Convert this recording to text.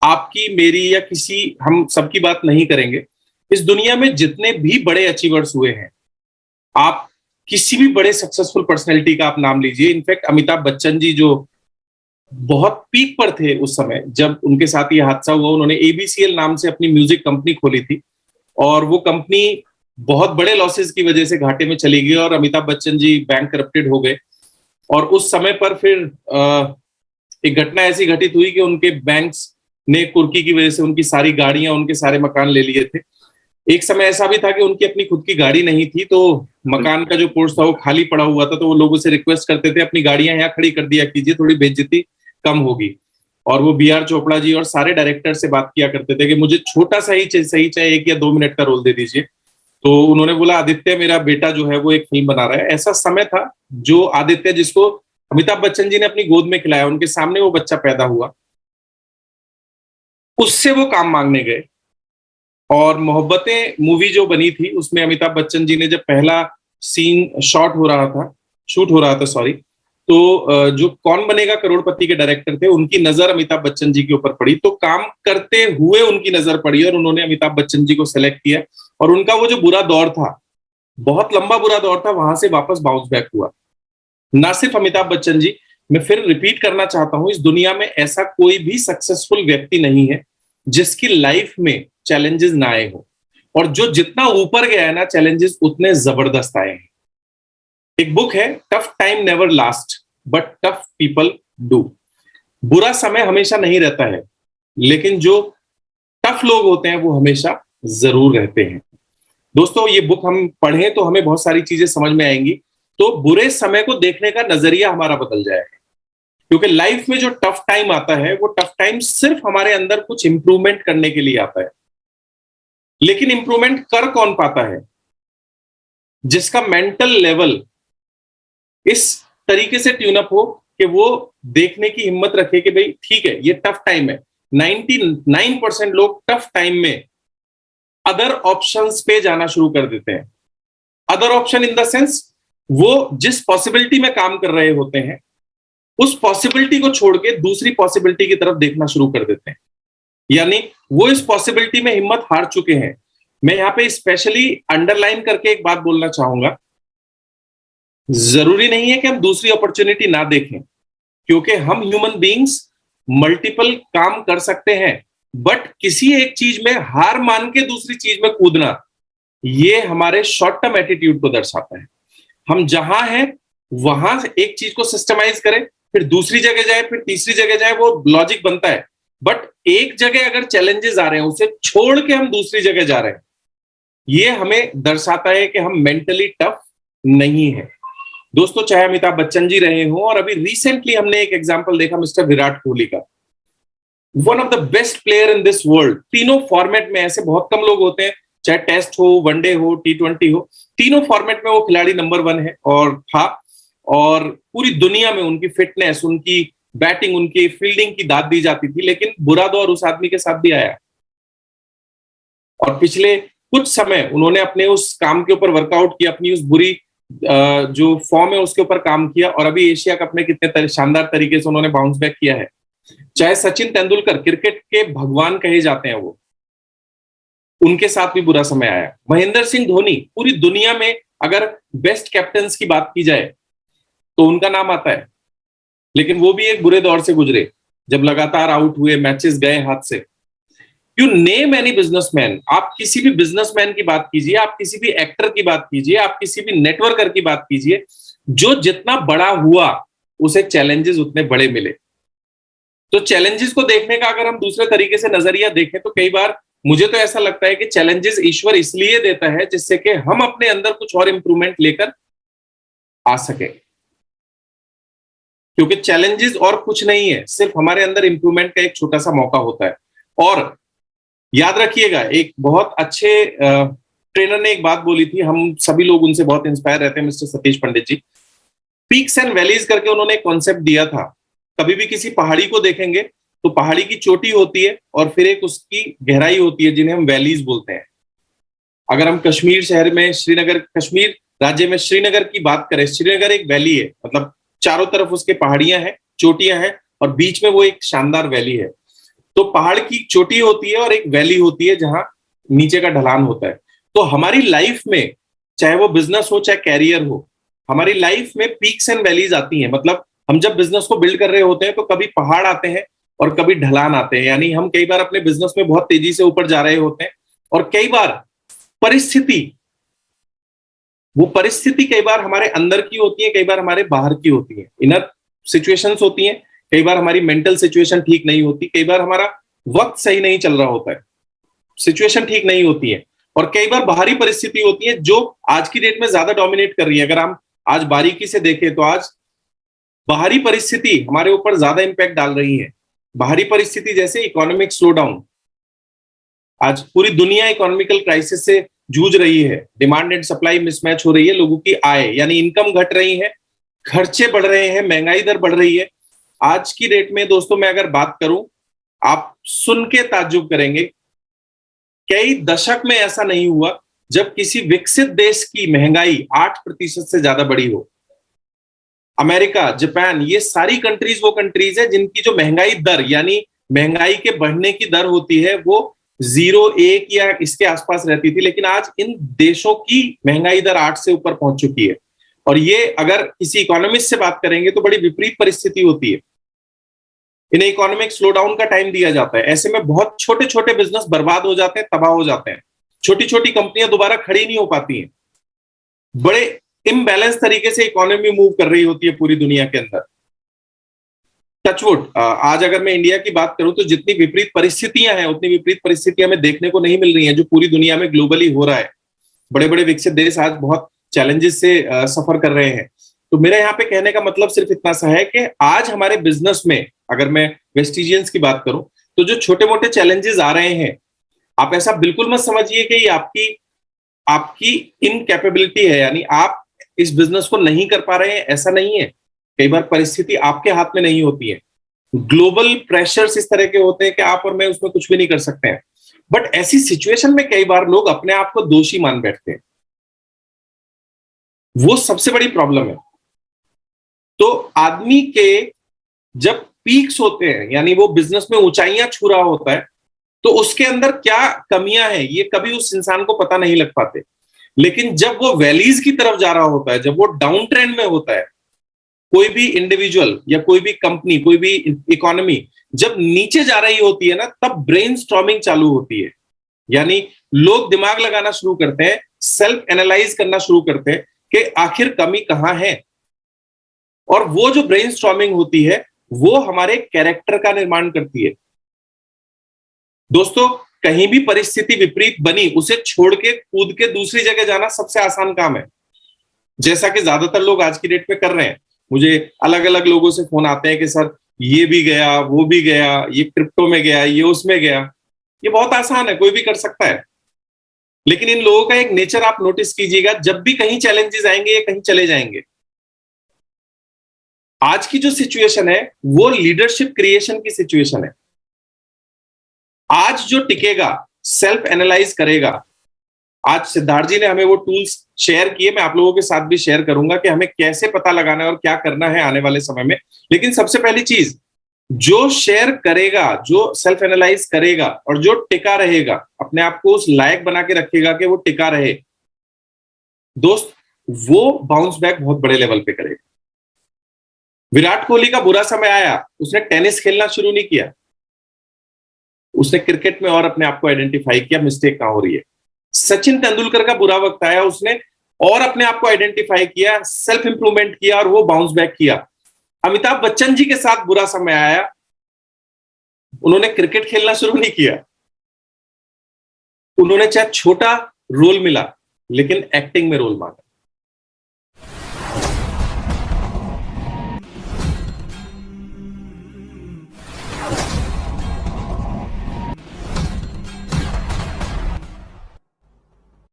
आपकी मेरी या किसी, हम सबकी बात नहीं करेंगे। इस दुनिया में जितने भी बड़े अचीवर्स हुए हैं, आप किसी भी बड़े सक्सेसफुल पर्सनैलिटी का आप नाम लीजिए। इनफैक्ट अमिताभ बच्चन जी जो बहुत पीक पर थे उस समय जब उनके साथ ये हादसा हुआ, उन्होंने एबीसीएल नाम से अपनी म्यूजिक कंपनी खोली थी और वो कंपनी बहुत बड़े लॉसेस की वजह से घाटे में चली गई और अमिताभ बच्चन जी बैंक करप्टेड हो गए। और उस समय पर फिर एक घटना ऐसी घटित हुई कि उनके बैंक्स ने कुर्की की वजह से उनकी सारी गाड़ियां, उनके सारे मकान ले लिए थे। एक समय ऐसा भी था कि उनकी अपनी खुद की गाड़ी नहीं थी, तो मकान का जो पोर्च था वो खाली पड़ा हुआ था, तो वो लोगों से रिक्वेस्ट करते थे अपनी गाड़ियां यहाँ खड़ी कर दिया कीजिए, थोड़ी बेइज्जती कम होगी। और वो बी आर चोपड़ा जी और सारे डायरेक्टर से बात किया करते थे कि मुझे छोटा सा ही सही चाहे 1 या 2 मिनट का रोल दे दीजिए। तो उन्होंने बोला आदित्य मेरा बेटा जो है वो एक फिल्म बना रहा है। ऐसा समय था जो आदित्य, जिसको अमिताभ बच्चन जी ने अपनी गोद में खिलाया, उनके सामने वो बच्चा पैदा हुआ, उससे वो काम मांगने गए। और मोहब्बतें मूवी जो बनी थी उसमें अमिताभ बच्चन जी ने जब पहला सीन शूट हो रहा था सॉरी, तो जो कौन बनेगा करोड़पति के डायरेक्टर थे, उनकी नजर अमिताभ बच्चन जी के ऊपर पड़ी, तो काम करते हुए उनकी नजर पड़ी और उन्होंने अमिताभ बच्चन जी को सेलेक्ट किया। और उनका वो जो बुरा दौर था, बहुत लंबा बुरा दौर था, वहां से वापस बाउंस बैक हुआ। ना सिर्फ अमिताभ बच्चन जी, मैं फिर रिपीट करना चाहता हूं, इस दुनिया में ऐसा कोई भी सक्सेसफुल व्यक्ति नहीं है जिसकी लाइफ में चैलेंजेस ना आए हो। और जो जितना ऊपर गया है ना, चैलेंजेस उतने जबरदस्त आए हैं। एक बुक है, tough time never last but tough people do. बुरा समय हमेशा नहीं रहता है, लेकिन जो टफ लोग होते हैं वो हमेशा जरूर रहते हैं। दोस्तों, ये बुक हम पढ़ें तो हमें बहुत सारी चीजें समझ में आएंगी, तो बुरे समय को देखने का नजरिया हमारा बदल जाएगा। क्योंकि लाइफ में जो टफ टाइम आता है, वो टफ टाइम सिर्फ हमारे अंदर कुछ इंप्रूवमेंट करने के लिए आता है। लेकिन इंप्रूवमेंट कर कौन पाता है? जिसका मेंटल लेवल इस तरीके से ट्यून अप हो कि वो देखने की हिम्मत रखे कि भाई ठीक है, ये टफ टाइम है। 99% लोग टफ टाइम में अदर ऑप्शंस पे जाना शुरू कर देते हैं। Other option in the sense, वो जिस पॉसिबिलिटी में काम कर रहे होते हैं, उस पॉसिबिलिटी को छोड़ के दूसरी पॉसिबिलिटी की तरफ देखना शुरू कर देते हैं। यानी वो इस पॉसिबिलिटी में हिम्मत हार चुके हैं। मैं यहां पे स्पेशली अंडरलाइन करके एक बात बोलना चाहूंगा, जरूरी नहीं है कि हम दूसरी अपॉर्चुनिटी ना देखें, क्योंकि हम ह्यूमन बीइंग्स मल्टीपल काम कर सकते हैं, बट किसी एक चीज में हार मान के दूसरी चीज में कूदना, ये हमारे शॉर्ट टर्म एटीट्यूड को दर्शाता है। हम जहां हैं वहां एक चीज को सिस्टमाइज करें, फिर दूसरी जगह जाए, फिर तीसरी जगह जाए, वो लॉजिक बनता है। बट एक जगह अगर चैलेंजेस आ रहे हैं, उसे छोड़ के हम दूसरी जगह जा रहे हैं, ये हमें दर्शाता है कि हम मेंटली टफ नहीं है। दोस्तों, चाहे अमिताभ बच्चन जी रहे हो, और अभी रिसेंटली हमने एक एग्जांपल देखा मिस्टर विराट कोहली का, one of the best player in this world. तीनों फॉर्मेट में, ऐसे बहुत कम लोग होते हैं, चाहे टेस्ट हो, वनडे हो, T20 हो, तीनों फॉर्मेट में वो खिलाड़ी नंबर 1 है और था। और पूरी दुनिया में उनकी फिटनेस, उनकी बैटिंग, उनकी फील्डिंग की दाद दी जाती थी। लेकिन बुरा दौर उस आदमी के साथ भी आया, और पिछले कुछ समय उन्होंने अपने उस काम के ऊपर वर्कआउट किया, अपनी उस बुरी जो फॉर्म है उसके ऊपर काम किया, और अभी एशिया कप में कितने शानदार तरीके से उन्होंने बाउंस बैक किया है। चाहे सचिन तेंदुलकर, क्रिकेट के भगवान कहे जाते हैं वो, उनके साथ भी बुरा समय आया। महेंद्र सिंह धोनी, पूरी दुनिया में अगर बेस्ट कैप्टन्स की बात की जाए तो उनका नाम आता है, लेकिन वो भी एक बुरे दौर से गुजरे, जब लगातार आउट हुए, मैचेस गए हाथ से। यू नेम एनी बिजनेसमैन, आप किसी भी बिजनेसमैन की बात कीजिए, आप किसी भी एक्टर की बात कीजिए, आप किसी भी नेटवर्कर की बात कीजिए, जो जितना बड़ा हुआ उसे चैलेंजेस उतने बड़े मिले। तो चैलेंजेस को देखने का अगर हम दूसरे तरीके से नजरिया देखें, तो कई बार मुझे तो ऐसा लगता है कि चैलेंजेस ईश्वर इसलिए देता है जिससे कि हम अपने अंदर कुछ और इंप्रूवमेंट लेकर आ सके। क्योंकि चैलेंजेस और कुछ नहीं है, सिर्फ हमारे अंदर इंप्रूवमेंट का एक छोटा सा मौका होता है। और याद रखिएगा, एक बहुत अच्छे ट्रेनर ने एक बात बोली थी, हम सभी लोग उनसे बहुत इंस्पायर रहते हैं, mister Satish Pandit ji. Peaks and valleys करके उन्होंने एक कॉन्सेप्ट दिया था। कभी भी किसी पहाड़ी को देखेंगे तो पहाड़ी की चोटी होती है और फिर एक उसकी गहराई होती है, जिन्हें हम वैलीज बोलते हैं। अगर हम कश्मीर शहर में, कश्मीर राज्य में श्रीनगर की बात करें, श्रीनगर एक वैली है, मतलब चारों तरफ उसके पहाड़ियां हैं, चोटियां हैं, और बीच में वो एक शानदार वैली है। तो पहाड़ की चोटी होती है और एक वैली होती है जहां नीचे का ढलान होता है। तो हमारी लाइफ में, चाहे वो बिजनेस हो चाहे कैरियर हो, हमारी लाइफ में पीक्स एंड वैलीज आती हैं। मतलब हम जब बिजनेस को बिल्ड कर रहे होते हैं तो कभी पहाड़ आते हैं और कभी ढलान आते हैं। यानी हम कई बार अपने बिजनेस में बहुत तेजी से ऊपर जा रहे होते हैं और कई बार परिस्थिति, वो परिस्थिति कई बार हमारे अंदर की होती है, कई बार हमारे बाहर की होती है, इनर सिचुएशंस होती हैं। कई बार हमारी मेंटल सिचुएशन ठीक नहीं होती, कई बार हमारा वक्त सही नहीं चल रहा होता है, सिचुएशन ठीक नहीं होती है, और कई बार बाहरी परिस्थिति होती है जो आज की डेट में ज्यादा डोमिनेट कर रही है। अगर हम आज बारीकी से देखें तो आज बाहरी परिस्थिति हमारे ऊपर ज्यादा इंपैक्ट डाल रही है। बाहरी परिस्थिति जैसे इकोनॉमिक स्लो डाउन, आज पूरी दुनिया इकोनॉमिकल क्राइसिस से जूझ रही है, डिमांड एंड सप्लाई मिसमैच हो रही है, लोगों की आय यानी इनकम घट रही है, खर्चे बढ़ रहे हैं, महंगाई दर बढ़ रही है। आज की डेट में दोस्तों मैं अगर बात करूं, आप सुन के ताज्जुब करेंगे, कई दशक में ऐसा नहीं हुआ जब किसी विकसित देश की महंगाई 8% से ज्यादा बढ़ी हो। अमेरिका, जापान, ये सारी कंट्रीज वो कंट्रीज है जिनकी जो महंगाई दर यानी महंगाई के बढ़ने की दर होती है वो 0, 1 या इसके आसपास रहती थी, लेकिन आज इन देशों की महंगाई दर 8 से ऊपर पहुंच चुकी है। और ये अगर किसी इकोनॉमिस्ट से बात करेंगे तो बड़ी विपरीत परिस्थिति होती है। इन्हें इकोनॉमिक स्लो डाउन का टाइम दिया जाता है। ऐसे में बहुत छोटे छोटे बिजनेस बर्बाद हो जाते हैं, तबाह हो जाते हैं, छोटी छोटी कंपनियां दोबारा खड़ी नहीं हो पाती हैं, बड़े इम्बैलेंस तरीके से इकोनॉमी मूव कर रही होती है पूरी दुनिया के अंदर। टचवुड, आज अगर मैं इंडिया की बात करूं तो जितनी विपरीत परिस्थितियां हैं उतनी विपरीत परिस्थितियां हमें देखने को नहीं मिल रही हैं जो पूरी दुनिया में ग्लोबली हो रहा है। बड़े बड़े विकसित देश आज बहुत चैलेंजेस से सफर कर रहे हैं। तो मेरा यहाँ पे कहने का मतलब सिर्फ इतना सा है कि आज हमारे बिजनेस में, अगर मैं वेस्टिजियंस की बात करूं, तो जो छोटे मोटे चैलेंजेस आ रहे हैं, आप ऐसा बिल्कुल मत समझिए कि ये आपकी इनकैपेबिलिटी है, यानी आप इस बिजनेस को नहीं कर पा रहे हैं, ऐसा नहीं है। कई बार परिस्थिति आपके हाथ में नहीं होती है, ग्लोबल प्रेशर्स इस तरह के होते हैं कि आप और मैं उसमें कुछ भी नहीं कर सकते हैं। बट ऐसी सिचुएशन में कई बार लोग अपने आप को दोषी मान बैठते हैं, वो सबसे बड़ी प्रॉब्लम है। तो आदमी के जब पीक्स होते हैं, यानी वो बिजनेस में ऊंचाइयां छू रहा होता है, तो उसके अंदर क्या कमियां हैं ये कभी उस इंसान को पता नहीं लग पाते। लेकिन जब वो वैलीज की तरफ जा रहा होता है, जब वो डाउन ट्रेंड में होता है, कोई भी इंडिविजुअल या कोई भी कंपनी, कोई भी इकोनॉमी जब नीचे जा रही होती है ना, तब ब्रेनस्टॉर्मिंग चालू होती है। यानी लोग दिमाग लगाना शुरू करते हैं, सेल्फ एनालाइज करना शुरू करते हैं कि आखिर कमी कहां है। और वो जो ब्रेनस्टॉर्मिंग होती है वो हमारे कैरेक्टर का निर्माण करती है। दोस्तों, कहीं भी परिस्थिति विपरीत बनी, उसे छोड़ के कूद के दूसरी जगह जाना सबसे आसान काम है, जैसा कि ज्यादातर लोग आज की डेट में कर रहे हैं। मुझे अलग अलग लोगों से फोन आते हैं कि सर ये भी गया, वो भी गया, ये क्रिप्टो में गया, ये उसमें गया। ये बहुत आसान है, कोई भी कर सकता है। लेकिन इन लोगों का एक नेचर आप नोटिस कीजिएगा, जब भी कहीं चैलेंजेस आएंगे ये कहीं चले जाएंगे। आज की जो सिचुएशन है वो लीडरशिप क्रिएशन की सिचुएशन है। आज जो टिकेगा सेल्फ एनालाइज करेगा। आज सिद्धार्थ जी ने हमें वो टूल्स शेयर किए, मैं आप लोगों के साथ भी शेयर करूंगा कि हमें कैसे पता लगाना है और क्या करना है आने वाले समय में। लेकिन सबसे पहली चीज, जो शेयर करेगा, जो सेल्फ एनालाइज करेगा और जो टिका रहेगा, अपने आप को उस लायक बना के रखेगा कि वो टिका रहे, दोस्त, वो बाउंस बैक बहुत बड़े लेवल पे करेगा। विराट कोहली का बुरा समय आया, उसने टेनिस खेलना शुरू नहीं किया, उसने क्रिकेट में और अपने आप को आइडेंटिफाई किया मिस्टेक कहां हो रही है। सचिन तेंदुलकर का बुरा वक्त आया, उसने और अपने आप को आइडेंटिफाई किया, सेल्फ इंप्रूवमेंट किया और वो बाउंस बैक किया। अमिताभ बच्चन जी के साथ बुरा समय आया, उन्होंने क्रिकेट खेलना शुरू नहीं किया, उन्होंने चाहे छोटा रोल मिला लेकिन एक्टिंग में रोल मांगा।